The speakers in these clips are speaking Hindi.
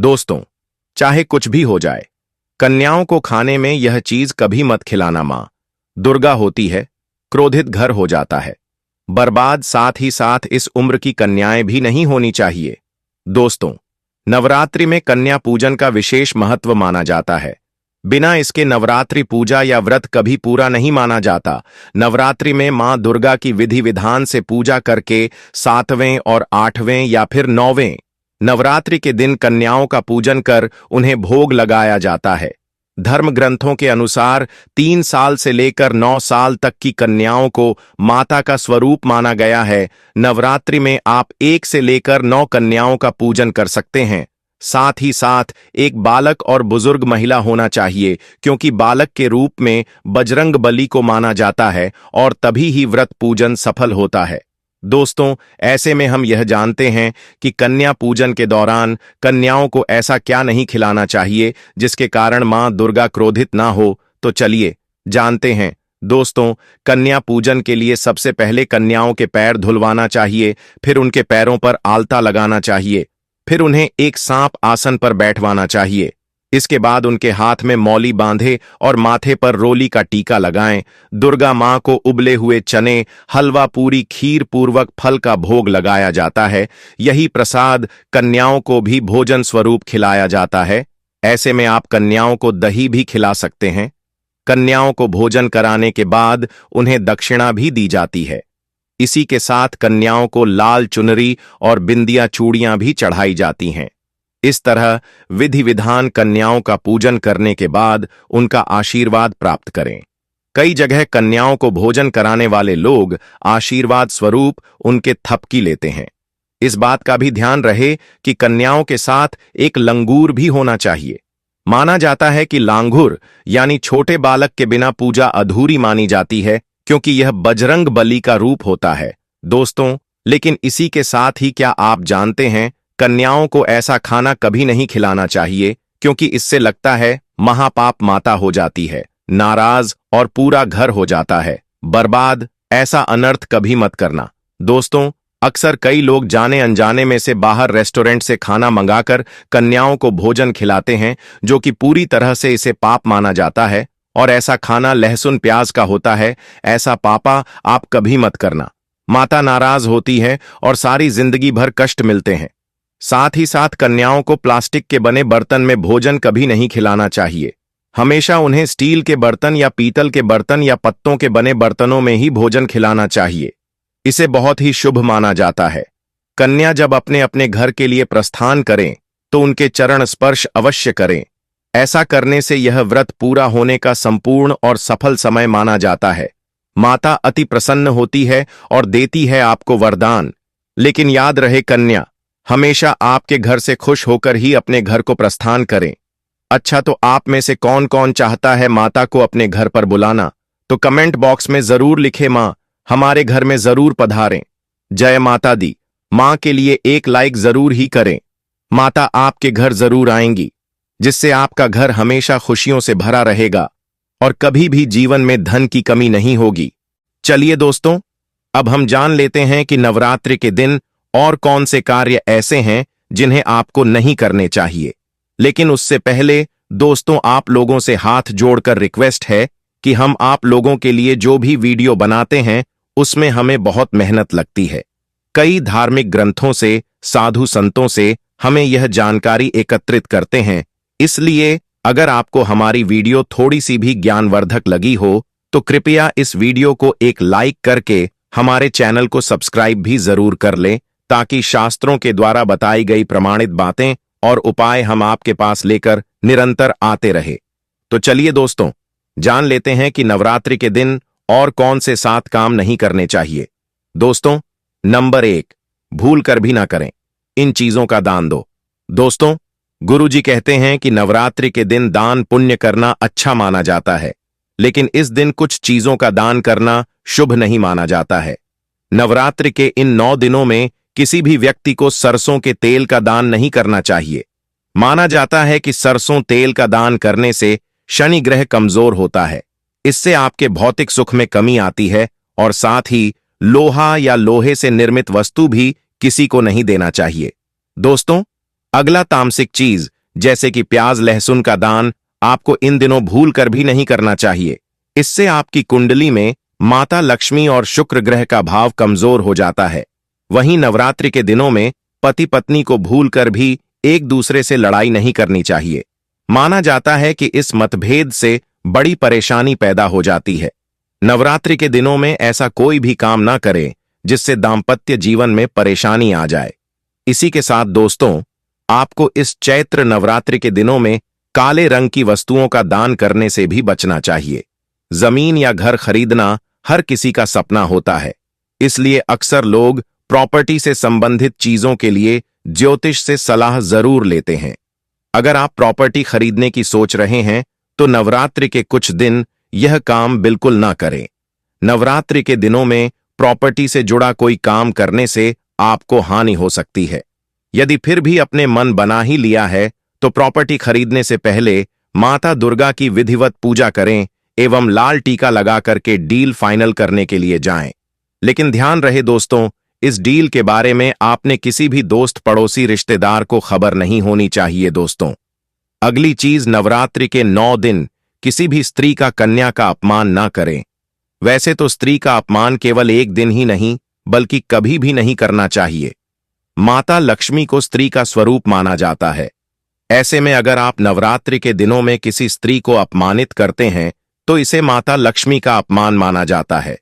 दोस्तों, चाहे कुछ भी हो जाए, कन्याओं को खाने में यह चीज कभी मत खिलाना। मां दुर्गा होती है, क्रोधित घर हो जाता है, बर्बाद। साथ ही साथ इस उम्र की कन्याएं भी नहीं होनी चाहिए। दोस्तों, नवरात्रि में कन्या पूजन का विशेष महत्व माना जाता है। बिना इसके नवरात्रि पूजा या व्रत कभी पूरा नहीं माना जाता। नवरात्रि में मां दुर्गा की विधि विधान से पूजा करके 7वें और 8वें या फिर 9वें नवरात्रि के दिन कन्याओं का पूजन कर उन्हें भोग लगाया जाता है। धर्म ग्रंथों के अनुसार 3 साल से लेकर 9 साल तक की कन्याओं को माता का स्वरूप माना गया है। नवरात्रि में आप 1 से लेकर 9 कन्याओं का पूजन कर सकते हैं। साथ ही साथ एक बालक और बुजुर्ग महिला होना चाहिए, क्योंकि बालक के रूप में बजरंग बली को माना जाता है और तभी ही व्रत पूजन सफल होता है। दोस्तों, ऐसे में हम यह जानते हैं कि कन्या पूजन के दौरान कन्याओं को ऐसा क्या नहीं खिलाना चाहिए जिसके कारण मां दुर्गा क्रोधित ना हो। तो चलिए जानते हैं। दोस्तों, कन्या पूजन के लिए सबसे पहले कन्याओं के पैर धुलवाना चाहिए, फिर उनके पैरों पर आलता लगाना चाहिए, फिर उन्हें एक सांप आसन पर बैठवाना चाहिए। इसके बाद उनके हाथ में मौली बांधे और माथे पर रोली का टीका लगाएं। दुर्गा मां को उबले हुए चने, हलवा, पूरी, खीर पूर्वक फल का भोग लगाया जाता है। यही प्रसाद कन्याओं को भी भोजन स्वरूप खिलाया जाता है। ऐसे में आप कन्याओं को दही भी खिला सकते हैं। कन्याओं को भोजन कराने के बाद उन्हें दक्षिणा भी दी जाती है। इसी के साथ कन्याओं को लाल चुनरी और बिंदिया चूड़ियां भी चढ़ाई जाती हैं। इस तरह विधि विधान कन्याओं का पूजन करने के बाद उनका आशीर्वाद प्राप्त करें। कई जगह कन्याओं को भोजन कराने वाले लोग आशीर्वाद स्वरूप उनके थपकी लेते हैं। इस बात का भी ध्यान रहे कि कन्याओं के साथ एक लंगूर भी होना चाहिए। माना जाता है कि लांगुर यानी छोटे बालक के बिना पूजा अधूरी मानी जाती है, क्योंकि यह बजरंग बली का रूप होता है। दोस्तों, लेकिन इसी के साथ ही क्या आप जानते हैं, कन्याओं को ऐसा खाना कभी नहीं खिलाना चाहिए, क्योंकि इससे लगता है महापाप माता हो जाती है, नाराज और पूरा घर हो जाता है बर्बाद। ऐसा अनर्थ कभी मत करना। दोस्तों, अक्सर कई लोग जाने अनजाने में से बाहर रेस्टोरेंट से खाना मंगाकर कन्याओं को भोजन खिलाते हैं, जो कि पूरी तरह से इसे पाप माना जाता है। और ऐसा खाना लहसुन प्याज का होता है। ऐसा पापा आप कभी मत करना। माता नाराज होती है और सारी जिंदगी भर कष्ट मिलते हैं। साथ ही साथ कन्याओं को प्लास्टिक के बने बर्तन में भोजन कभी नहीं खिलाना चाहिए। हमेशा उन्हें स्टील के बर्तन या पीतल के बर्तन या पत्तों के बने बर्तनों में ही भोजन खिलाना चाहिए। इसे बहुत ही शुभ माना जाता है। कन्या जब अपने अपने घर के लिए प्रस्थान करें तो उनके चरण स्पर्श अवश्य करें। ऐसा करने से यह व्रत पूरा होने का संपूर्ण और सफल समय माना जाता है। माता अति प्रसन्न होती है और देती है आपको वरदान। लेकिन याद रहे, कन्या हमेशा आपके घर से खुश होकर ही अपने घर को प्रस्थान करें। अच्छा, तो आप में से कौन कौन चाहता है माता को अपने घर पर बुलाना? तो कमेंट बॉक्स में जरूर लिखें, मां हमारे घर में जरूर पधारें। जय माता दी। मां के लिए एक लाइक जरूर ही करें। माता आपके घर जरूर आएंगी, जिससे आपका घर हमेशा खुशियों से भरा रहेगा और कभी भी जीवन में धन की कमी नहीं होगी। चलिए दोस्तों, अब हम जान लेते हैं कि नवरात्रि के दिन और कौन से कार्य ऐसे हैं जिन्हें आपको नहीं करने चाहिए। लेकिन उससे पहले दोस्तों, आप लोगों से हाथ जोड़कर रिक्वेस्ट है कि हम आप लोगों के लिए जो भी वीडियो बनाते हैं उसमें हमें बहुत मेहनत लगती है। कई धार्मिक ग्रंथों से, साधु संतों से हमें यह जानकारी एकत्रित करते हैं। इसलिए अगर आपको हमारी वीडियो थोड़ी सी भी ज्ञानवर्धक लगी हो तो कृपया इस वीडियो को एक लाइक करके हमारे चैनल को सब्सक्राइब भी जरूर कर लें, ताकि शास्त्रों के द्वारा बताई गई प्रमाणित बातें और उपाय हम आपके पास लेकर निरंतर आते रहे। तो चलिए दोस्तों, जान लेते हैं कि नवरात्रि के दिन और कौन से 7 काम नहीं करने चाहिए। दोस्तों, नंबर 1, भूल कर भी ना करें, इन चीजों का दान दो। दोस्तों, गुरुजी कहते हैं कि नवरात्रि के दिन दान पुण्य करना अच्छा माना जाता है, लेकिन इस दिन कुछ चीजों का दान करना शुभ नहीं माना जाता है। नवरात्रि के इन 9 दिनों में किसी भी व्यक्ति को सरसों के तेल का दान नहीं करना चाहिए। माना जाता है कि सरसों तेल का दान करने से शनि ग्रह कमजोर होता है। इससे आपके भौतिक सुख में कमी आती है और साथ ही लोहा या लोहे से निर्मित वस्तु भी किसी को नहीं देना चाहिए। दोस्तों, अगला तामसिक चीज जैसे कि प्याज लहसुन का दान आपको इन दिनों भूल कर भी नहीं करना चाहिए। इससे आपकी कुंडली में माता लक्ष्मी और शुक्र ग्रह का भाव कमजोर हो जाता है। वहीं नवरात्रि के दिनों में पति पत्नी को भूल कर भी एक दूसरे से लड़ाई नहीं करनी चाहिए। माना जाता है कि इस मतभेद से बड़ी परेशानी पैदा हो जाती है। नवरात्रि के दिनों में ऐसा कोई भी काम ना करें जिससे दाम्पत्य जीवन में परेशानी आ जाए। इसी के साथ दोस्तों, आपको इस चैत्र नवरात्रि के दिनों में काले रंग की वस्तुओं का दान करने से भी बचना चाहिए। जमीन या घर खरीदना हर किसी का सपना होता है, इसलिए अक्सर लोग प्रॉपर्टी से संबंधित चीजों के लिए ज्योतिष से सलाह जरूर लेते हैं। अगर आप प्रॉपर्टी खरीदने की सोच रहे हैं तो नवरात्रि के कुछ दिन यह काम बिल्कुल ना करें। नवरात्रि के दिनों में प्रॉपर्टी से जुड़ा कोई काम करने से आपको हानि हो सकती है। यदि फिर भी अपने मन बना ही लिया है तो प्रॉपर्टी खरीदने से पहले माता दुर्गा की विधिवत पूजा करें एवं लाल टीका लगा करके डील फाइनल करने के लिए जाएं। लेकिन ध्यान रहे दोस्तों, इस डील के बारे में आपने किसी भी दोस्त पड़ोसी रिश्तेदार को खबर नहीं होनी चाहिए दोस्तों। अगली चीज, नवरात्रि के 9 दिन किसी भी स्त्री का कन्या का अपमान ना करें। वैसे तो स्त्री का अपमान केवल एक दिन ही नहीं बल्कि कभी भी नहीं करना चाहिए। माता लक्ष्मी को स्त्री का स्वरूप माना जाता है। ऐसे में अगर आप नवरात्रि के दिनों में किसी स्त्री को अपमानित करते हैं तो इसे माता लक्ष्मी का अपमान माना जाता है।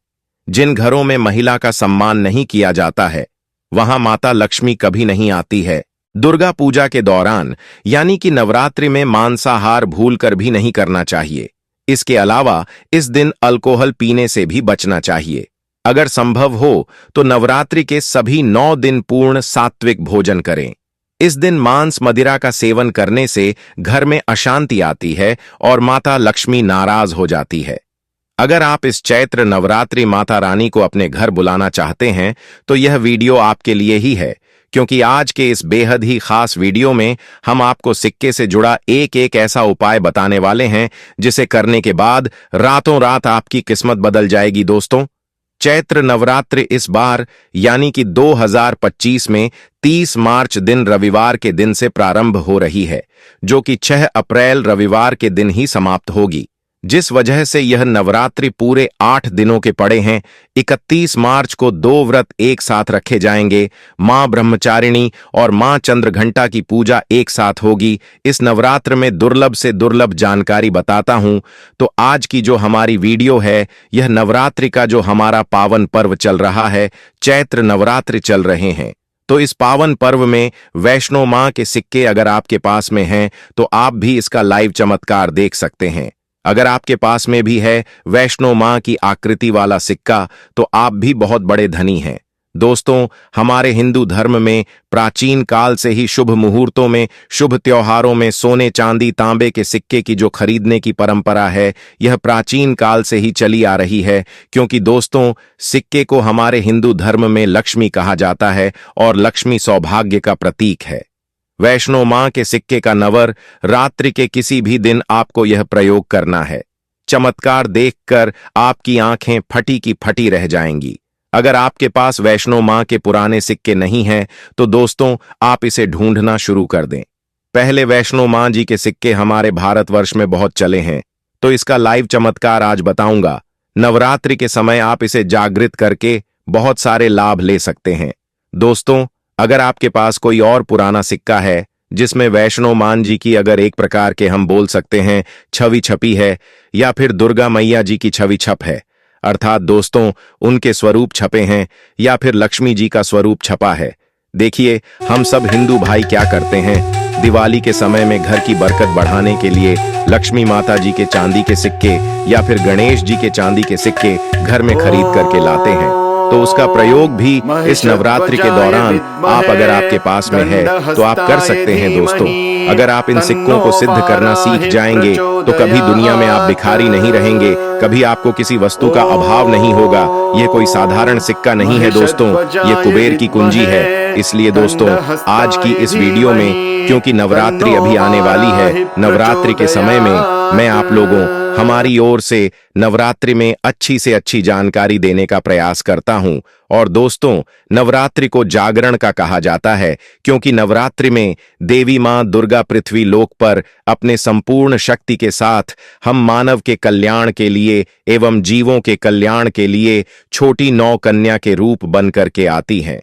जिन घरों में महिला का सम्मान नहीं किया जाता है वहां माता लक्ष्मी कभी नहीं आती है। दुर्गा पूजा के दौरान यानी कि नवरात्रि में मांसाहार भूलकर भी नहीं करना चाहिए। इसके अलावा इस दिन अल्कोहल पीने से भी बचना चाहिए। अगर संभव हो तो नवरात्रि के सभी 9 दिन पूर्ण सात्विक भोजन करें। इस दिन मांस मदिरा का सेवन करने से घर में अशांति आती है और माता लक्ष्मी नाराज हो जाती है। अगर आप इस चैत्र नवरात्रि माता रानी को अपने घर बुलाना चाहते हैं तो यह वीडियो आपके लिए ही है, क्योंकि आज के इस बेहद ही खास वीडियो में हम आपको सिक्के से जुड़ा एक एक ऐसा उपाय बताने वाले हैं जिसे करने के बाद रातों रात आपकी किस्मत बदल जाएगी दोस्तों। चैत्र नवरात्रि इस बार यानी कि 2025 में 30 मार्च दिन रविवार के दिन से प्रारंभ हो रही है, जो कि 6 अप्रैल रविवार के दिन ही समाप्त होगी। जिस वजह से यह नवरात्रि पूरे 8 दिनों के पड़े हैं। 31 मार्च को 2 व्रत एक साथ रखे जाएंगे। मां ब्रह्मचारिणी और मां चंद्रघंटा की पूजा एक साथ होगी। इस नवरात्र में दुर्लभ से दुर्लभ जानकारी बताता हूं। तो आज की जो हमारी वीडियो है यह नवरात्रि का जो हमारा पावन पर्व चल रहा है, चैत्र नवरात्रि चल रहे हैं। तो इस पावन पर्व में वैष्णो मां के सिक्के अगर आपके पास में हैं तो आप भी इसका लाइव चमत्कार देख सकते हैं। अगर आपके पास में भी है वैष्णो मां की आकृति वाला सिक्का तो आप भी बहुत बड़े धनी हैं। दोस्तों, हमारे हिंदू धर्म में प्राचीन काल से ही शुभ मुहूर्तों में, शुभ त्योहारों में सोने चांदी तांबे के सिक्के की जो खरीदने की परंपरा है यह प्राचीन काल से ही चली आ रही है। क्योंकि दोस्तों, सिक्के को हमारे हिंदू धर्म में लक्ष्मी कहा जाता है और लक्ष्मी सौभाग्य का प्रतीक है। वैष्णो मां के सिक्के का नवर रात्रि के किसी भी दिन आपको यह प्रयोग करना है। चमत्कार देखकर आपकी आंखें फटी की फटी रह जाएंगी। अगर आपके पास वैष्णो मां के पुराने सिक्के नहीं हैं तो दोस्तों आप इसे ढूंढना शुरू कर दें। पहले वैष्णो मां जी के सिक्के हमारे भारतवर्ष में बहुत चले हैं, तो इसका लाइव चमत्कार आज बताऊंगा। नवरात्रि के समय आप इसे जागृत करके बहुत सारे लाभ ले सकते हैं। दोस्तों, अगर आपके पास कोई और पुराना सिक्का है जिसमें वैष्णो मां जी की अगर एक प्रकार के हम बोल सकते हैं छवि छपी है या फिर दुर्गा मैया जी की छवि छप है, अर्थात दोस्तों उनके स्वरूप छपे हैं या फिर लक्ष्मी जी का स्वरूप छपा है। देखिए, हम सब हिंदू भाई क्या करते हैं, दिवाली के समय में घर की बरकत बढ़ाने के लिए लक्ष्मी माता जी के चांदी के सिक्के या फिर गणेश जी के चांदी के सिक्के घर में खरीद करके लाते हैं। तो उसका प्रयोग भी इस नवरात्रि के दौरान आप अगर आपके पास में है तो आप कर सकते हैं। दोस्तों, अगर आप इन सिक्कों को सिद्ध करना सीख जाएंगे तो कभी दुनिया में आप भिखारी नहीं रहेंगे, कभी आपको किसी वस्तु का अभाव नहीं होगा। यह कोई साधारण सिक्का नहीं है दोस्तों, ये कुबेर की कुंजी है। इसलिए दोस्तों, आज की इस वीडियो में, क्योंकि नवरात्रि अभी आने वाली है, नवरात्रि के समय में मैं आप लोगों हमारी ओर से नवरात्रि में अच्छी से अच्छी जानकारी देने का प्रयास करता हूं। और दोस्तों, नवरात्रि को जागरण का कहा जाता है क्योंकि नवरात्रि में देवी मां दुर्गा पृथ्वी लोक पर अपने संपूर्ण शक्ति के साथ हम मानव के कल्याण के लिए एवं जीवों के कल्याण के लिए छोटी नौ कन्या के रूप बन करके आती हैं।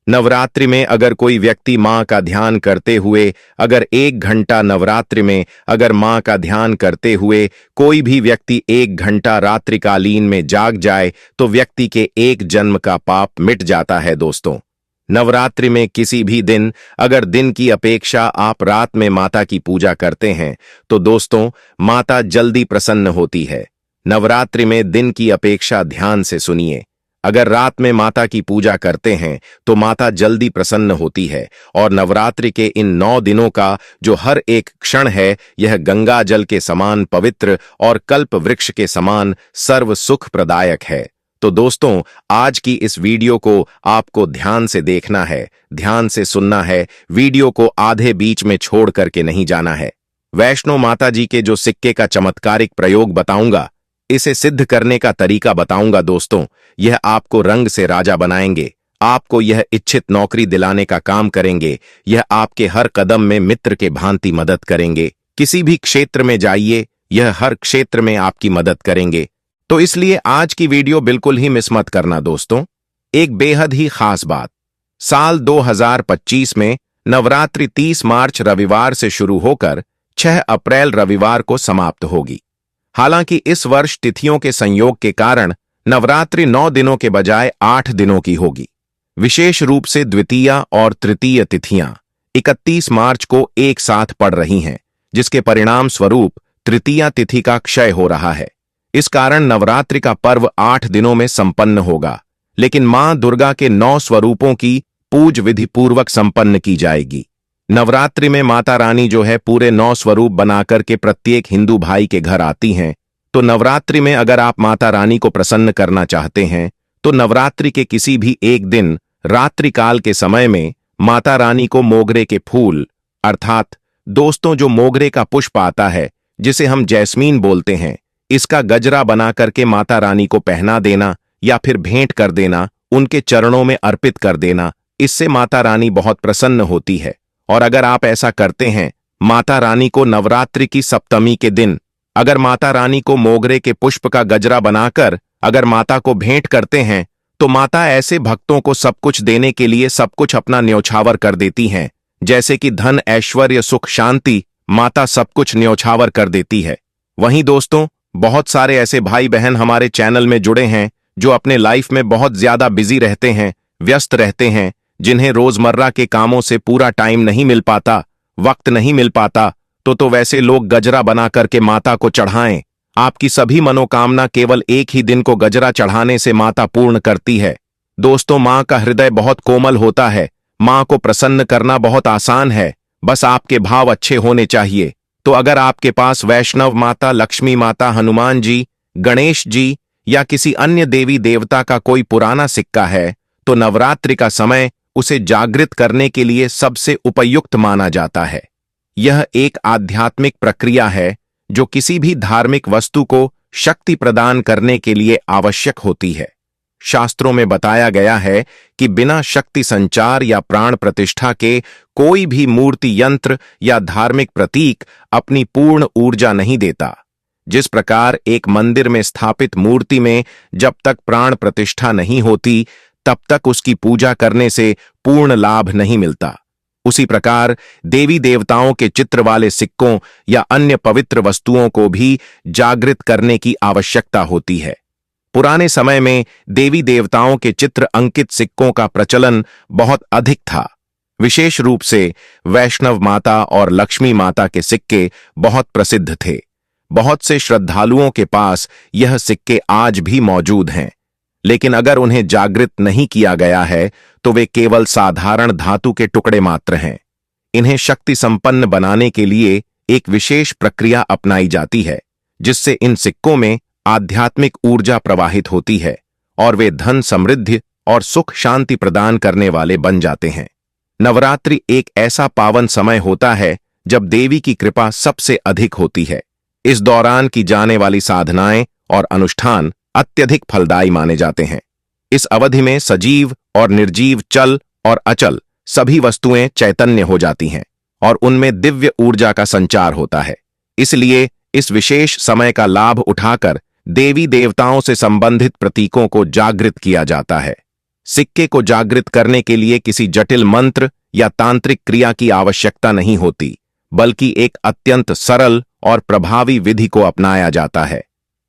नवरात्रि में अगर कोई व्यक्ति मां का ध्यान करते हुए अगर 1 घंटा नवरात्रि में अगर मां का ध्यान करते हुए कोई भी व्यक्ति 1 घंटा रात्रिकालीन में जाग जाए तो व्यक्ति के एक जन्म का पाप मिट जाता है। दोस्तों, नवरात्रि में किसी भी दिन अगर दिन की अपेक्षा आप रात में माता की पूजा करते हैं तो दोस्तों, माता जल्दी प्रसन्न होती है। नवरात्रि में दिन की अपेक्षा ध्यान से सुनिए, अगर रात में माता की पूजा करते हैं तो माता जल्दी प्रसन्न होती है। और नवरात्रि के इन 9 दिनों का जो हर एक क्षण है यह गंगा जल के समान पवित्र और कल्प वृक्ष के समान सर्व सुख प्रदायक है। तो दोस्तों, आज की इस वीडियो को आपको ध्यान से देखना है, ध्यान से सुनना है, वीडियो को आधे बीच में छोड़ करके नहीं जाना है। वैष्णो माता जी के जो सिक्के का चमत्कारिक प्रयोग बताऊंगा, इसे सिद्ध करने का तरीका बताऊंगा दोस्तों, यह आपको रंग से राजा बनाएंगे, आपको यह इच्छित नौकरी दिलाने का काम करेंगे, यह आपके हर कदम में मित्र के भांति मदद करेंगे। किसी भी क्षेत्र में जाइए, यह हर क्षेत्र में आपकी मदद करेंगे। तो इसलिए आज की वीडियो बिल्कुल ही मिस मत करना दोस्तों। एक बेहद ही खास बात, साल 2025 में नवरात्रि 30 मार्च रविवार से शुरू होकर 6 अप्रैल रविवार को समाप्त होगी। हालांकि इस वर्ष तिथियों के संयोग के कारण नवरात्रि 9 दिनों के बजाय 8 दिनों की होगी। विशेष रूप से द्वितीया और तृतीय तिथियां 31 मार्च को एक साथ पड़ रही हैं, जिसके परिणाम स्वरूप तृतीया तिथि का क्षय हो रहा है। इस कारण नवरात्रि का पर्व 8 दिनों में संपन्न होगा, लेकिन मां दुर्गा के 9 स्वरूपों की पूज विधि पूर्वक संपन्न की जाएगी। नवरात्रि में माता रानी जो है पूरे 9 स्वरूप बनाकर के प्रत्येक हिंदू भाई के घर आती हैं। तो नवरात्रि में अगर आप माता रानी को प्रसन्न करना चाहते हैं तो नवरात्रि के किसी भी एक दिन रात्रि काल के समय में माता रानी को मोगरे के फूल अर्थात दोस्तों जो मोगरे का पुष्प आता है जिसे हम जैस्मीन बोलते हैं, इसका गजरा बना करके माता रानी को पहना देना या फिर भेंट कर देना, उनके चरणों में अर्पित कर देना। इससे माता रानी बहुत प्रसन्न होती है। और अगर आप ऐसा करते हैं, माता रानी को नवरात्रि की सप्तमी के दिन अगर माता रानी को मोगरे के पुष्प का गजरा बनाकर अगर माता को भेंट करते हैं तो माता ऐसे भक्तों को सब कुछ देने के लिए सब कुछ अपना न्योछावर कर देती हैं, जैसे कि धन, ऐश्वर्य, सुख, शांति, माता सब कुछ न्योछावर कर देती है। वहीं दोस्तों, बहुत सारे ऐसे भाई बहन हमारे चैनल में जुड़े हैं जो अपने लाइफ में बहुत ज्यादा बिजी रहते हैं, व्यस्त रहते हैं, जिन्हें रोजमर्रा के कामों से पूरा टाइम नहीं मिल पाता, वक्त नहीं मिल पाता। तो वैसे लोग गजरा बना करके माता को चढ़ाएं। आपकी सभी मनोकामना केवल एक ही दिन को गजरा चढ़ाने से माता पूर्ण करती है। दोस्तों, मां का हृदय बहुत कोमल होता है, मां को प्रसन्न करना बहुत आसान है, बस आपके भाव अच्छे होने चाहिए। तो अगर आपके पास वैष्णव माता, लक्ष्मी माता, हनुमान जी, गणेश जी या किसी अन्य देवी देवता का कोई पुराना सिक्का है तो नवरात्रि का समय उसे जागृत करने के लिए सबसे उपयुक्त माना जाता है। यह एक आध्यात्मिक प्रक्रिया है जो किसी भी धार्मिक वस्तु को शक्ति प्रदान करने के लिए आवश्यक होती है। शास्त्रों में बताया गया है कि बिना शक्ति संचार या प्राण प्रतिष्ठा के कोई भी मूर्ति, यंत्र या धार्मिक प्रतीक अपनी पूर्ण ऊर्जा नहीं देता। जिस प्रकार एक मंदिर में स्थापित मूर्ति में जब तक प्राण प्रतिष्ठा नहीं होती तब तक उसकी पूजा करने से पूर्ण लाभ नहीं मिलता, उसी प्रकार देवी देवताओं के चित्र वाले सिक्कों या अन्य पवित्र वस्तुओं को भी जागृत करने की आवश्यकता होती है। पुराने समय में देवी देवताओं के चित्र अंकित सिक्कों का प्रचलन बहुत अधिक था। विशेष रूप से वैष्णव माता और लक्ष्मी माता के सिक्के बहुत प्रसिद्ध थे। बहुत से श्रद्धालुओं के पास यह सिक्के आज भी मौजूद हैं, लेकिन अगर उन्हें जागृत नहीं किया गया है तो वे केवल साधारण धातु के टुकड़े मात्र हैं। इन्हें शक्ति संपन्न बनाने के लिए एक विशेष प्रक्रिया अपनाई जाती है, जिससे इन सिक्कों में आध्यात्मिक ऊर्जा प्रवाहित होती है और वे धन, समृद्धि और सुख शांति प्रदान करने वाले बन जाते हैं। नवरात्रि एक ऐसा पावन समय होता है जब देवी की कृपा सबसे अधिक होती है। इस दौरान की जाने वाली साधनाएं और अनुष्ठान अत्यधिक फलदायी माने जाते हैं। इस अवधि में सजीव और निर्जीव, चल और अचल सभी वस्तुएं चैतन्य हो जाती हैं और उनमें दिव्य ऊर्जा का संचार होता है। इसलिए इस विशेष समय का लाभ उठाकर देवी देवताओं से संबंधित प्रतीकों को जागृत किया जाता है। सिक्के को जागृत करने के लिए किसी जटिल मंत्र या तांत्रिक क्रिया की आवश्यकता नहीं होती, बल्कि एक अत्यंत सरल और प्रभावी विधि को अपनाया जाता है।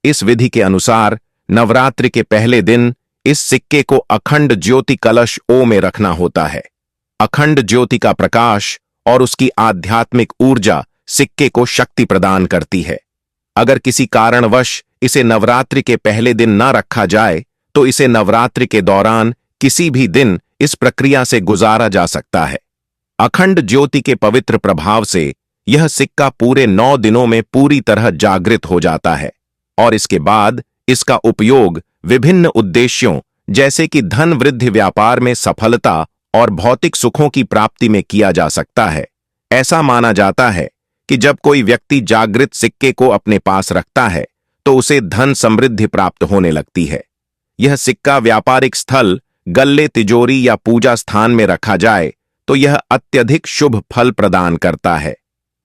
इस विधि के अनुसार नवरात्रि के पहले दिन इस सिक्के को अखंड ज्योति कलश ओ में रखना होता है। अखंड ज्योति का प्रकाश और उसकी आध्यात्मिक ऊर्जा सिक्के को शक्ति प्रदान करती है। अगर किसी कारणवश इसे नवरात्रि के पहले दिन न रखा जाए तो इसे नवरात्रि के दौरान किसी भी दिन इस प्रक्रिया से गुजारा जा सकता है। अखंड ज्योति के पवित्र प्रभाव से यह सिक्का पूरे 9 दिनों में पूरी तरह जागृत हो जाता है और इसके बाद इसका उपयोग विभिन्न उद्देश्यों जैसे कि धन वृद्धि, व्यापार में सफलता और भौतिक सुखों की प्राप्ति में किया जा सकता है। ऐसा माना जाता है कि जब कोई व्यक्ति जागृत सिक्के को अपने पास रखता है तो उसे धन समृद्धि प्राप्त होने लगती है। यह सिक्का व्यापारिक स्थल, गल्ले, तिजोरी या पूजा स्थान में रखा जाए तो यह अत्यधिक शुभ फल प्रदान करता है।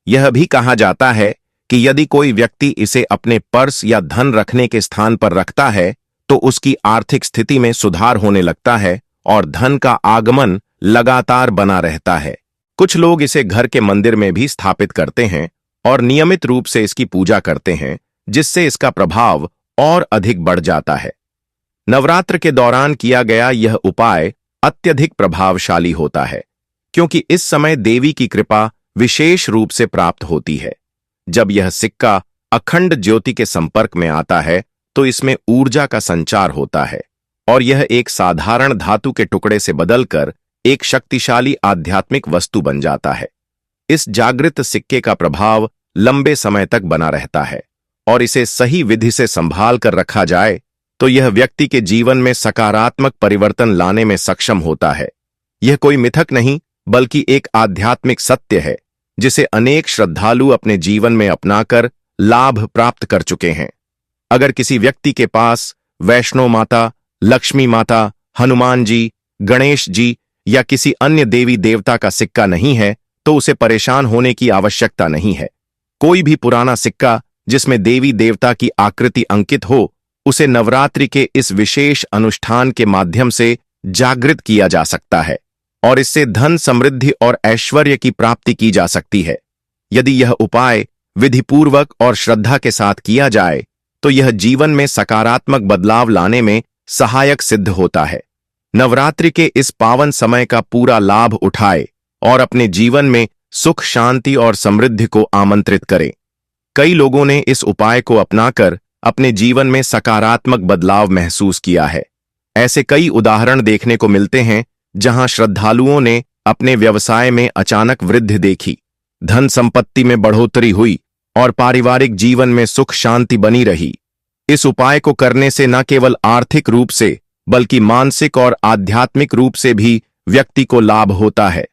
यह भी कहा जाता है कि यदि कोई व्यक्ति इसे अपने पर्स या धन रखने के स्थान पर रखता है तो उसकी आर्थिक स्थिति में सुधार होने लगता है और धन का आगमन लगातार बना रहता है। कुछ लोग इसे घर के मंदिर में भी स्थापित करते हैं और नियमित रूप से इसकी पूजा करते हैं, जिससे इसका प्रभाव और अधिक बढ़ जाता है। नवरात्र के दौरान किया गया यह उपाय अत्यधिक प्रभावशाली होता है, क्योंकि इस समय देवी की कृपा विशेष रूप से प्राप्त होती है। जब यह सिक्का अखंड ज्योति के संपर्क में आता है तो इसमें ऊर्जा का संचार होता है और यह एक साधारण धातु के टुकड़े से बदलकर एक शक्तिशाली आध्यात्मिक वस्तु बन जाता है। इस जागृत सिक्के का प्रभाव लंबे समय तक बना रहता है और इसे सही विधि से संभाल कर रखा जाए तो यह व्यक्ति के जीवन में सकारात्मक परिवर्तन लाने में सक्षम होता है। यह कोई मिथक नहीं, बल्कि एक आध्यात्मिक सत्य है जिसे अनेक श्रद्धालु अपने जीवन में अपनाकर लाभ प्राप्त कर चुके हैं। अगर किसी व्यक्ति के पास वैष्णो माता, लक्ष्मी माता, हनुमान जी, गणेश जी या किसी अन्य देवी देवता का सिक्का नहीं है तो उसे परेशान होने की आवश्यकता नहीं है। कोई भी पुराना सिक्का जिसमें देवी देवता की आकृति अंकित हो, उसे नवरात्रि के इस विशेष अनुष्ठान के माध्यम से जागृत किया जा सकता है और इससे धन, समृद्धि और ऐश्वर्य की प्राप्ति की जा सकती है। यदि यह उपाय विधिपूर्वक और श्रद्धा के साथ किया जाए तो यह जीवन में सकारात्मक बदलाव लाने में सहायक सिद्ध होता है। नवरात्रि के इस पावन समय का पूरा लाभ उठाए और अपने जीवन में सुख, शांति और समृद्धि को आमंत्रित करें। कई लोगों ने इस उपाय को अपनाकर अपने जीवन में सकारात्मक बदलाव महसूस किया है। ऐसे कई उदाहरण देखने को मिलते हैं जहां श्रद्धालुओं ने अपने व्यवसाय में अचानक वृद्धि देखी, धन संपत्ति में बढ़ोतरी हुई और पारिवारिक जीवन में सुख शांति बनी रही। इस उपाय को करने से न केवल आर्थिक रूप से बल्कि मानसिक और आध्यात्मिक रूप से भी व्यक्ति को लाभ होता है।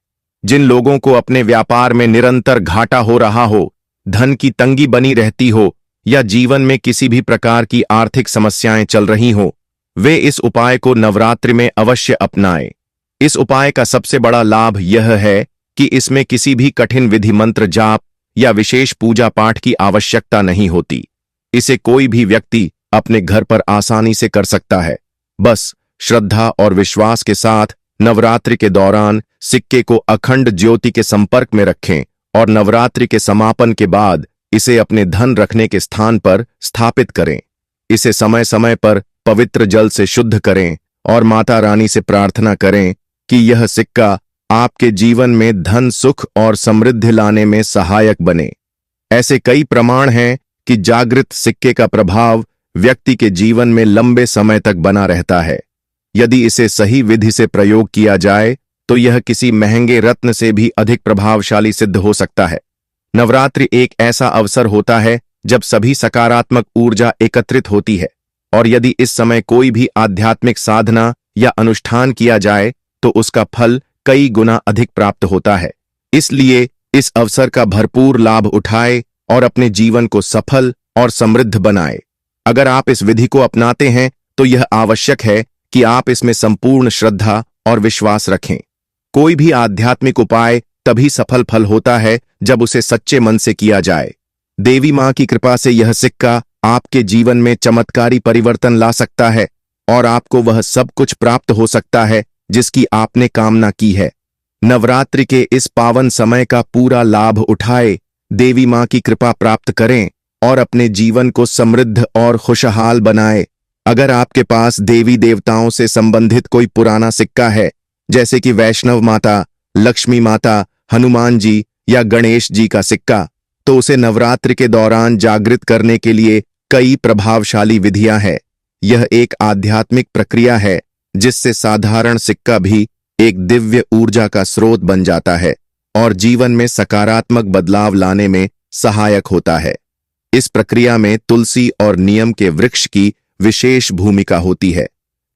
जिन लोगों को अपने व्यापार में निरंतर घाटा हो रहा हो, धन की तंगी बनी रहती हो या जीवन में किसी भी प्रकार की आर्थिक समस्याएं चल रही हो, वे इस उपाय को नवरात्रि में अवश्य अपनाएं। इस उपाय का सबसे बड़ा लाभ यह है कि इसमें किसी भी कठिन विधि, मंत्र जाप या विशेष पूजा पाठ की आवश्यकता नहीं होती। इसे कोई भी व्यक्ति अपने घर पर आसानी से कर सकता है। बस श्रद्धा और विश्वास के साथ नवरात्रि के दौरान सिक्के को अखंड ज्योति के संपर्क में रखें और नवरात्रि के समापन के बाद इसे अपने धन रखने के स्थान पर स्थापित करें। इसे समय समय पर पवित्र जल से शुद्ध करें और माता रानी से प्रार्थना करें कि यह सिक्का आपके जीवन में धन, सुख और समृद्धि लाने में सहायक बने। ऐसे कई प्रमाण हैं कि जागृत सिक्के का प्रभाव व्यक्ति के जीवन में लंबे समय तक बना रहता है। यदि इसे सही विधि से प्रयोग किया जाए तो यह किसी महंगे रत्न से भी अधिक प्रभावशाली सिद्ध हो सकता है। नवरात्रि एक ऐसा अवसर होता है जब सभी सकारात्मक ऊर्जा एकत्रित होती है और यदि इस समय कोई भी आध्यात्मिक साधना या अनुष्ठान किया जाए तो उसका फल कई गुना अधिक प्राप्त होता है। इसलिए इस अवसर का भरपूर लाभ उठाए और अपने जीवन को सफल और समृद्ध बनाए। अगर आप इस विधि को अपनाते हैं तो यह आवश्यक है कि आप इसमें संपूर्ण श्रद्धा और विश्वास रखें। कोई भी आध्यात्मिक उपाय तभी सफल फल होता है जब उसे सच्चे मन से किया जाए। देवी मां की कृपा से यह सिक्का आपके जीवन में चमत्कारी परिवर्तन ला सकता है और आपको वह सब कुछ प्राप्त हो सकता है जिसकी आपने कामना की है। नवरात्रि के इस पावन समय का पूरा लाभ उठाए, देवी मां की कृपा प्राप्त करें और अपने जीवन को समृद्ध और खुशहाल बनाए। अगर आपके पास देवी देवताओं से संबंधित कोई पुराना सिक्का है, जैसे कि वैष्णव माता, लक्ष्मी माता, हनुमान जी या गणेश जी का सिक्का, तो उसे नवरात्रि के दौरान जागृत करने के लिए कई प्रभावशाली विधियां हैं। यह एक आध्यात्मिक प्रक्रिया है जिससे साधारण सिक्का भी एक दिव्य ऊर्जा का स्रोत बन जाता है और जीवन में सकारात्मक बदलाव लाने में सहायक होता है। इस प्रक्रिया में तुलसी और नीम के वृक्ष की विशेष भूमिका होती है,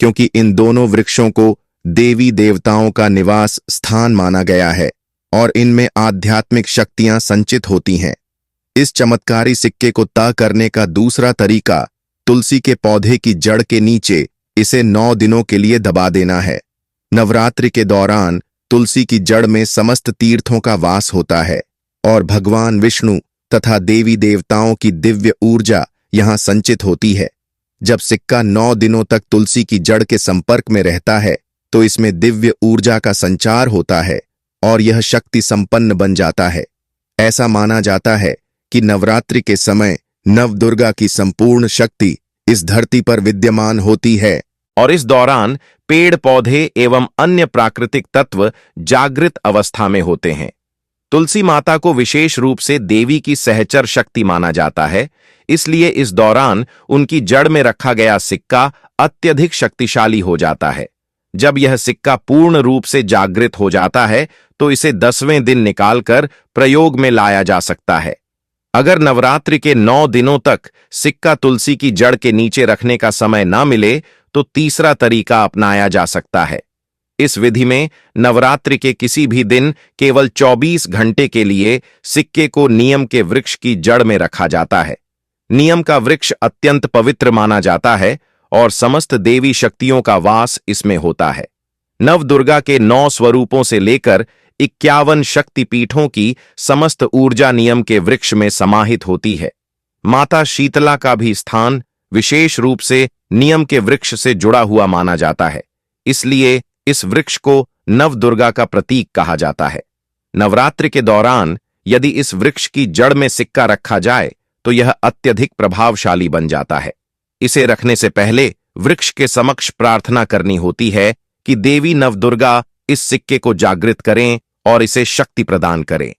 क्योंकि इन दोनों वृक्षों को देवी देवताओं का निवास स्थान माना गया है और इनमें आध्यात्मिक शक्तियां संचित होती हैं। इस चमत्कारी सिक्के को तय करने का दूसरा तरीका तुलसी के पौधे की जड़ के नीचे इसे 9 दिनों के लिए दबा देना है। नवरात्रि के दौरान तुलसी की जड़ में समस्त तीर्थों का वास होता है और भगवान विष्णु तथा देवी देवताओं की दिव्य ऊर्जा यहां संचित होती है। जब सिक्का 9 दिनों तक तुलसी की जड़ के संपर्क में रहता है तो इसमें दिव्य ऊर्जा का संचार होता है और यह शक्ति संपन्न बन जाता है। ऐसा माना जाता है कि नवरात्रि के समय नवदुर्गा की संपूर्ण शक्ति इस धरती पर विद्यमान होती है और इस दौरान पेड़ पौधे एवं अन्य प्राकृतिक तत्व जागृत अवस्था में होते हैं। तुलसी माता को विशेष रूप से देवी की सहचर शक्ति माना जाता है, इसलिए इस दौरान उनकी जड़ में रखा गया सिक्का अत्यधिक शक्तिशाली हो जाता है। जब यह सिक्का पूर्ण रूप से जागृत हो जाता है तो इसे 10वें दिन निकालकर प्रयोग में लाया जा सकता है। अगर नवरात्रि के 9 दिनों तक सिक्का तुलसी की जड़ के नीचे रखने का समय न मिले तो तीसरा तरीका अपनाया जा सकता है। इस विधि में नवरात्रि के किसी भी दिन केवल 24 घंटे के लिए सिक्के को नीम के वृक्ष की जड़ में रखा जाता है। नीम का वृक्ष अत्यंत पवित्र माना जाता है और समस्त देवी शक्तियों का वास इसमें होता है। नवदुर्गा के 9 स्वरूपों से लेकर 51 शक्तिपीठों की समस्त ऊर्जा नीम के वृक्ष में समाहित होती है। माता शीतला का भी स्थान विशेष रूप से नीम के वृक्ष से जुड़ा हुआ माना जाता है, इसलिए इस वृक्ष को नवदुर्गा का प्रतीक कहा जाता है। नवरात्रि के दौरान यदि इस वृक्ष की जड़ में सिक्का रखा जाए तो यह अत्यधिक प्रभावशाली बन जाता है। इसे रखने से पहले वृक्ष के समक्ष प्रार्थना करनी होती है कि देवी नवदुर्गा इस सिक्के को जागृत करें और इसे शक्ति प्रदान करें।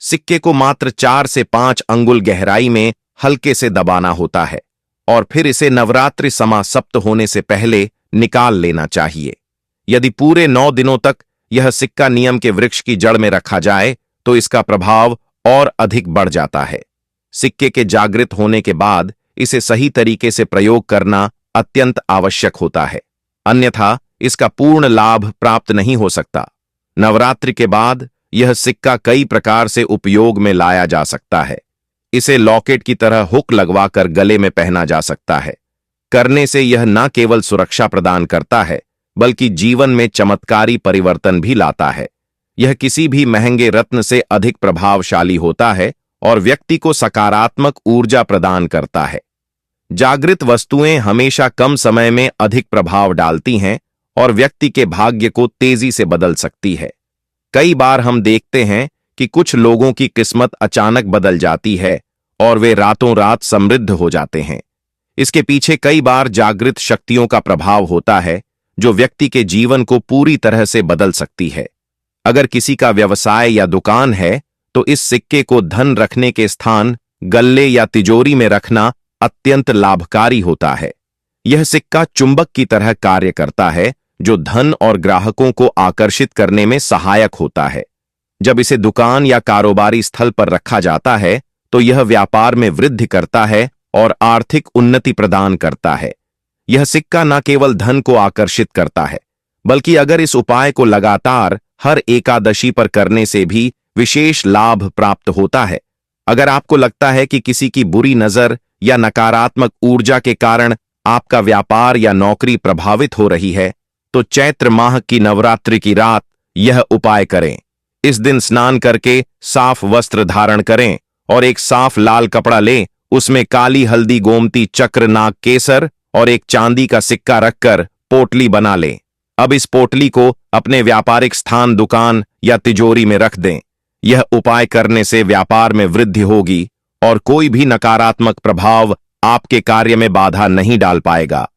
सिक्के को मात्र 4 से 5 अंगुल गहराई में हल्के से दबाना होता है और फिर इसे नवरात्रि समाप्त होने से पहले निकाल लेना चाहिए। यदि पूरे 9 दिनों तक यह सिक्का नीम के वृक्ष की जड़ में रखा जाए तो इसका प्रभाव और अधिक बढ़ जाता है। सिक्के के जागृत होने के बाद इसे सही तरीके से प्रयोग करना अत्यंत आवश्यक होता है, अन्यथा इसका पूर्ण लाभ प्राप्त नहीं हो सकता। नवरात्रि के बाद यह सिक्का कई प्रकार से उपयोग में लाया जा सकता है। इसे लॉकेट की तरह हुक लगवाकर गले में पहना जा सकता है। करने से यह न केवल सुरक्षा प्रदान करता है बल्कि जीवन में चमत्कारी परिवर्तन भी लाता है। यह किसी भी महंगे रत्न से अधिक प्रभावशाली होता है और व्यक्ति को सकारात्मक ऊर्जा प्रदान करता है। जागृत वस्तुएं हमेशा कम समय में अधिक प्रभाव डालती हैं और व्यक्ति के भाग्य को तेजी से बदल सकती है। कई बार हम देखते हैं कि कुछ लोगों की किस्मत अचानक बदल जाती है और वे रातों रात समृद्ध हो जाते हैं। इसके पीछे कई बार जागृत शक्तियों का प्रभाव होता है जो व्यक्ति के जीवन को पूरी तरह से बदल सकती है। अगर किसी का व्यवसाय या दुकान है तो इस सिक्के को धन रखने के स्थान गल्ले या तिजोरी में रखना अत्यंत लाभकारी होता है। यह सिक्का चुंबक की तरह कार्य करता है जो धन और ग्राहकों को आकर्षित करने में सहायक होता है। जब इसे दुकान या कारोबारी स्थल पर रखा जाता है तो यह व्यापार में वृद्धि करता है और आर्थिक उन्नति प्रदान करता है। यह सिक्का न केवल धन को आकर्षित करता है बल्कि अगर इस उपाय को लगातार हर एकादशी पर करने से भी विशेष लाभ प्राप्त होता है। अगर आपको लगता है कि किसी की बुरी नजर या नकारात्मक ऊर्जा के कारण आपका व्यापार या नौकरी प्रभावित हो रही है, तो चैत्र माह की नवरात्रि की रात यह उपाय करें। इस दिन स्नान करके साफ वस्त्र धारण करें और एक साफ लाल कपड़ा लें, उसमें काली हल्दी, गोमती चक्र, नाग केसर और एक चांदी का सिक्का रखकर पोटली बना लें। अब इस पोटली को अपने व्यापारिक स्थान, दुकान या तिजोरी में रख दें। यह उपाय करने से व्यापार में वृद्धि होगी और कोई भी नकारात्मक प्रभाव आपके कार्य में बाधा नहीं डाल पाएगा।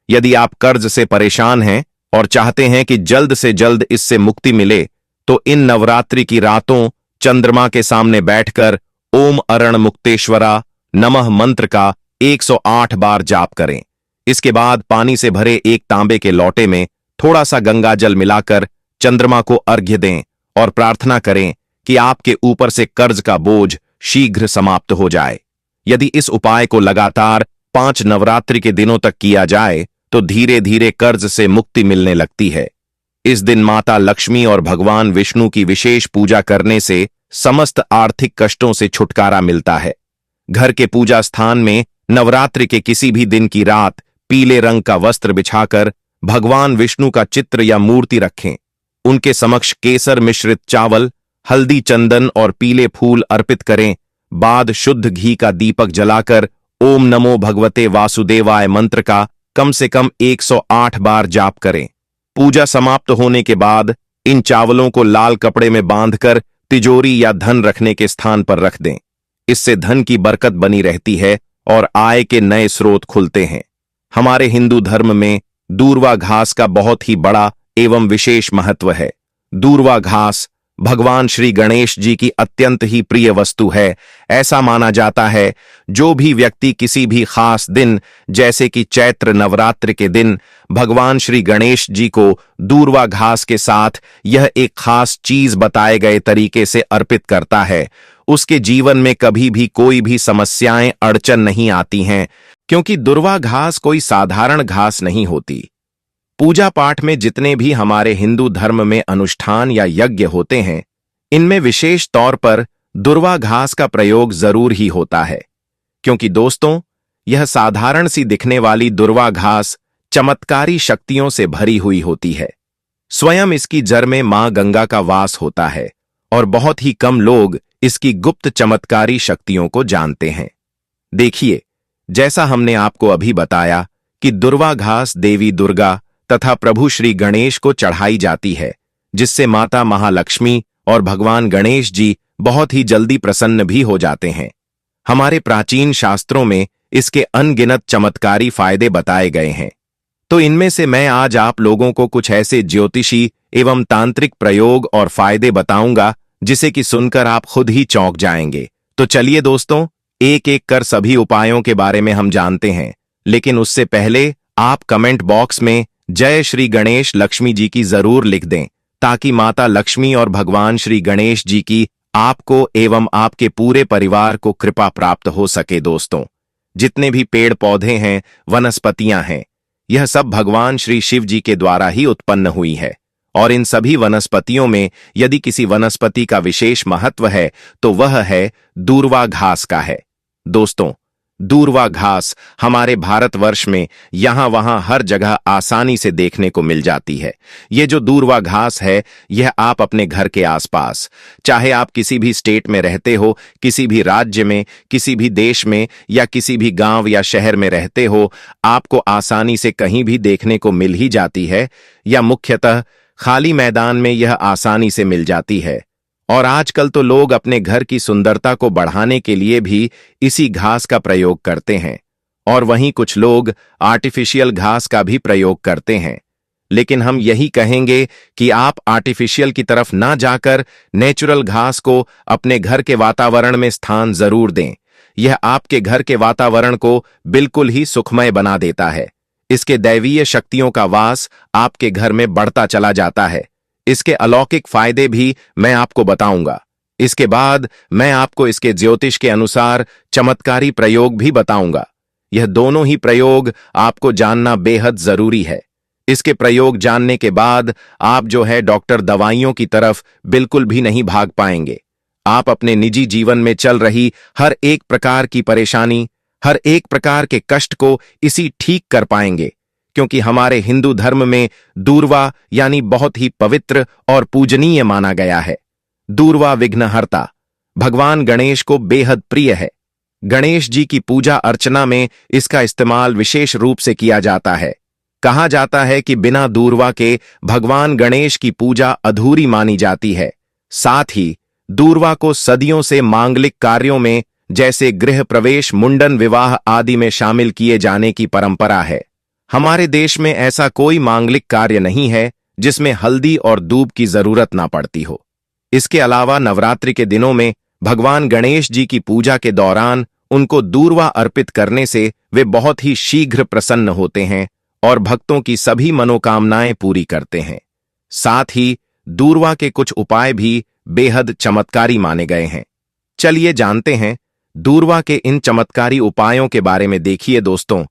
यदि आप कर्ज से परेशान हैं और चाहते हैं कि जल्द से जल्द इससे मुक्ति मिले, तो इन नवरात्रि की रातों चंद्रमा के सामने बैठकर ओम अरण मुक्तेश्वरा नमः मंत्र का 108 बार जाप करें। इसके बाद पानी से भरे एक तांबे के लोटे में थोड़ा सा गंगा जल मिलाकर चंद्रमा को अर्घ्य दें और प्रार्थना करें कि आपके ऊपर से कर्ज का बोझ शीघ्र समाप्त हो जाए। यदि इस उपाय को लगातार 5 नवरात्रि के दिनों तक किया जाए, तो धीरे धीरे कर्ज से मुक्ति मिलने लगती है। इस दिन माता लक्ष्मी और भगवान विष्णु की विशेष पूजा करने से समस्त आर्थिक कष्टों से छुटकारा मिलता है। घर के पूजा स्थान में नवरात्रि के किसी भी दिन की रात पीले रंग का वस्त्र बिछाकर भगवान विष्णु का चित्र या मूर्ति रखें। उनके समक्ष केसर मिश्रित चावल, हल्दी, चंदन और पीले फूल अर्पित करें। बाद शुद्ध घी का दीपक जलाकर ओम नमो भगवते वासुदेवाय मंत्र का कम से कम 108 बार जाप करें। पूजा समाप्त होने के बाद इन चावलों को लाल कपड़े में बांधकर तिजोरी या धन रखने के स्थान पर रख दें। इससे धन की बरकत बनी रहती है और आय के नए स्रोत खुलते हैं। हमारे हिंदू धर्म में दूर्वा घास का बहुत ही बड़ा एवं विशेष महत्व है। दूर्वा घास भगवान श्री गणेश जी की अत्यंत ही प्रिय वस्तु है। ऐसा माना जाता है, जो भी व्यक्ति किसी भी खास दिन जैसे कि चैत्र नवरात्र के दिन भगवान श्री गणेश जी को दूर्वा घास के साथ यह एक खास चीज बताए गए तरीके से अर्पित करता है, उसके जीवन में कभी भी कोई भी समस्याएं, अड़चन नहीं आती हैं, क्योंकि दूर्वा घास कोई साधारण घास नहीं होती। पूजा पाठ में जितने भी हमारे हिंदू धर्म में अनुष्ठान या यज्ञ होते हैं, इनमें विशेष तौर पर दूर्वा घास का प्रयोग जरूर ही होता है, क्योंकि दोस्तों, यह साधारण सी दिखने वाली दूर्वा घास चमत्कारी शक्तियों से भरी हुई होती है। स्वयं इसकी जड़ में मां गंगा का वास होता है और बहुत ही कम लोग इसकी गुप्त चमत्कारी शक्तियों को जानते हैं। देखिए, जैसा हमने आपको अभी बताया कि दूर्वा घास देवी दुर्गा तथा प्रभु श्री गणेश को चढ़ाई जाती है, जिससे माता महालक्ष्मी और भगवान गणेश जी बहुत ही जल्दी प्रसन्न भी हो जाते हैं। हमारे प्राचीन शास्त्रों में इसके अनगिनत चमत्कारी फायदे बताए गए हैं। तो इनमें से मैं आज आप लोगों को कुछ ऐसे ज्योतिषी एवं तांत्रिक प्रयोग और फायदे बताऊंगा, जिसे कि सुनकर आप खुद ही चौंक जाएंगे। तो चलिए दोस्तों, एक एक कर सभी उपायों के बारे में हम जानते हैं, लेकिन उससे पहले आप कमेंट बॉक्स में जय श्री गणेश लक्ष्मी जी की जरूर लिख दें, ताकि माता लक्ष्मी और भगवान श्री गणेश जी की आपको एवं आपके पूरे परिवार को कृपा प्राप्त हो सके। दोस्तों, जितने भी पेड़ पौधे हैं, वनस्पतियां हैं, यह सब भगवान श्री शिव जी के द्वारा ही उत्पन्न हुई है, और इन सभी वनस्पतियों में यदि किसी वनस्पति का विशेष महत्व है, तो वह है दूर्वा घास का है। दोस्तों, दूर्वा घास हमारे भारतवर्ष में यहां वहां हर जगह आसानी से देखने को मिल जाती है। ये जो दूर्वा घास है, यह आप अपने घर के आसपास, चाहे आप किसी भी स्टेट में रहते हो, किसी भी राज्य में, किसी भी देश में या किसी भी गांव या शहर में रहते हो, आपको आसानी से कहीं भी देखने को मिल ही जाती है, या मुख्यतः खाली मैदान में यह आसानी से मिल जाती है। और आजकल तो लोग अपने घर की सुंदरता को बढ़ाने के लिए भी इसी घास का प्रयोग करते हैं, और वहीं कुछ लोग आर्टिफिशियल घास का भी प्रयोग करते हैं। लेकिन हम यही कहेंगे कि आप आर्टिफिशियल की तरफ ना जाकर नेचुरल घास को अपने घर के वातावरण में स्थान जरूर दें। यह आपके घर के वातावरण को बिल्कुल ही सुखमय बना देता है। इसके दैवीय शक्तियों का वास आपके घर में बढ़ता चला जाता है। इसके अलौकिक फायदे भी मैं आपको बताऊंगा। इसके बाद मैं आपको इसके ज्योतिष के अनुसार चमत्कारी प्रयोग भी बताऊंगा। यह दोनों ही प्रयोग आपको जानना बेहद जरूरी है। इसके प्रयोग जानने के बाद आप जो है डॉक्टर दवाइयों की तरफ बिल्कुल भी नहीं भाग पाएंगे। आप अपने निजी जीवन में चल रही हर एक प्रकार की परेशानी, हर एक प्रकार के कष्ट को इसी ठीक कर पाएंगे, क्योंकि हमारे हिंदू धर्म में दूर्वा यानी बहुत ही पवित्र और पूजनीय माना गया है। दूर्वा विघ्नहर्ता भगवान गणेश को बेहद प्रिय है। गणेश जी की पूजा अर्चना में इसका इस्तेमाल विशेष रूप से किया जाता है। कहा जाता है कि बिना दूर्वा के भगवान गणेश की पूजा अधूरी मानी जाती है। साथ ही दूर्वा को सदियों से मांगलिक कार्यों में जैसे गृह प्रवेश, मुंडन, विवाह आदि में शामिल किए जाने की परंपरा है। हमारे देश में ऐसा कोई मांगलिक कार्य नहीं है जिसमें हल्दी और दूब की जरूरत ना पड़ती हो। इसके अलावा नवरात्रि के दिनों में भगवान गणेश जी की पूजा के दौरान उनको दूर्वा अर्पित करने से वे बहुत ही शीघ्र प्रसन्न होते हैं और भक्तों की सभी मनोकामनाएं पूरी करते हैं। साथ ही दूर्वा के कुछ उपाय भी बेहद चमत्कारी माने गए हैं। चलिए जानते हैं दूर्वा के इन चमत्कारी उपायों के बारे में। देखिए दोस्तों,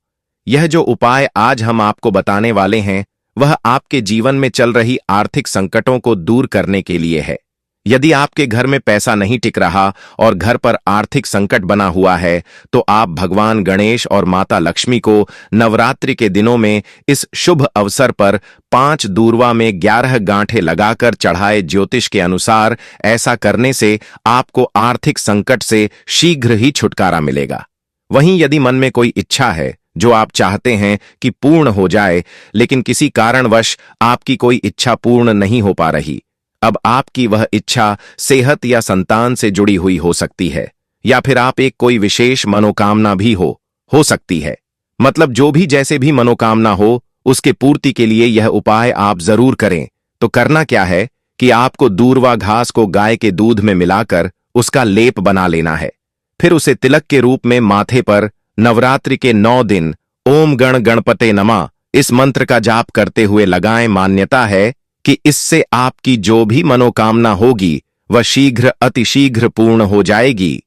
यह जो उपाय आज हम आपको बताने वाले हैं वह आपके जीवन में चल रही आर्थिक संकटों को दूर करने के लिए है। यदि आपके घर में पैसा नहीं टिक रहा और घर पर आर्थिक संकट बना हुआ है, तो आप भगवान गणेश और माता लक्ष्मी को नवरात्रि के दिनों में इस शुभ अवसर पर 5 दूर्वा में 11 गांठें लगाकर चढ़ाए। ज्योतिष के अनुसार ऐसा करने से आपको आर्थिक संकट से शीघ्र ही छुटकारा मिलेगा। वहीं यदि मन में कोई इच्छा है जो आप चाहते हैं कि पूर्ण हो जाए, लेकिन किसी कारणवश आपकी कोई इच्छा पूर्ण नहीं हो पा रही, अब आपकी वह इच्छा सेहत या संतान से जुड़ी हुई हो सकती है, या फिर आप एक कोई विशेष मनोकामना भी हो सकती है। मतलब जो भी जैसे भी मनोकामना हो, उसके पूर्ति के लिए यह उपाय आप जरूर करें। तो करना क्या है कि आपको दूर्वा घास को गाय के दूध में मिलाकर उसका लेप बना लेना है। फिर उसे तिलक के रूप में माथे पर नवरात्रि के 9 दिन ओम गण गणपते नमः इस मंत्र का जाप करते हुए लगाएं। मान्यता है कि इससे आपकी जो भी मनोकामना होगी वह शीघ्र, अतिशीघ्र पूर्ण हो जाएगी।